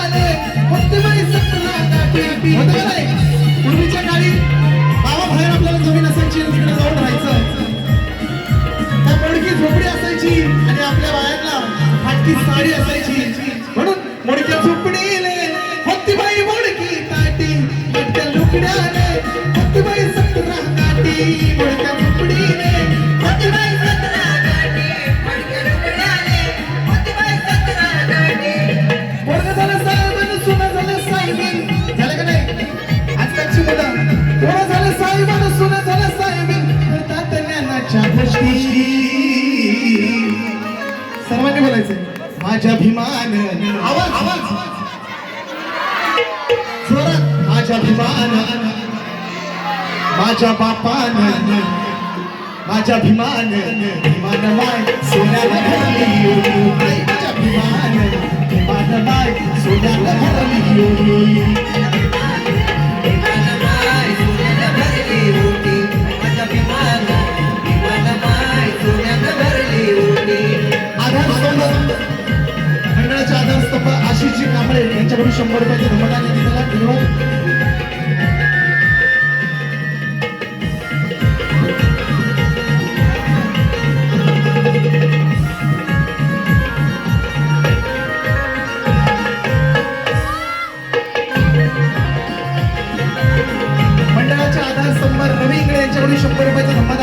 लुकड्याने फक्त बाई सपना गाठी होतं का नाही? पूर्वीच्या काळी गावाबाहेर आपल्याला जमीन असायची आणि तिकडे जाऊन राहायचं. त्या मोडकी झोपडी असायची आणि आपल्या बायांना फाटकी साडी असायची. म्हणून मोडक्या झोपडीले फक्त बाई मोडकी काठी फाटक्या लुकड्याने फक्त बाई सपना गाठी. मोडक्या झोपडीने फक्त बाई सपना गाठी फाटक्या लुकड्याने फक्त बाई सपना गाठी. पोरगं झालं साहेबानं सुना झालं साहेबीन झालं का नाही? आजकालची मुलं पोरं झालं साहेबानं सुना झालं साहेबीन करतात ज्ञानाच्या गोष्टी. सर्वांनी बोलायचं माझ्या भीमान आवाज आवाज जोरात. माझ्या भीमान माझ्या बापान माझ्या भीमान भीमान माय सोन्याला भरली होती. माझ्या भीमान भीमान माय सोन्याला भरली होती. मंडळाचे आधारस्तंभ आशिषजी कांबळे यांच्याकडून 100 रुपयाचे धमदान यांनी दिला. धन्यवाद. मंडळाचे आधारस्तंभ रवी इंगळे यांच्याकडून 100 रुपयाचे धमदान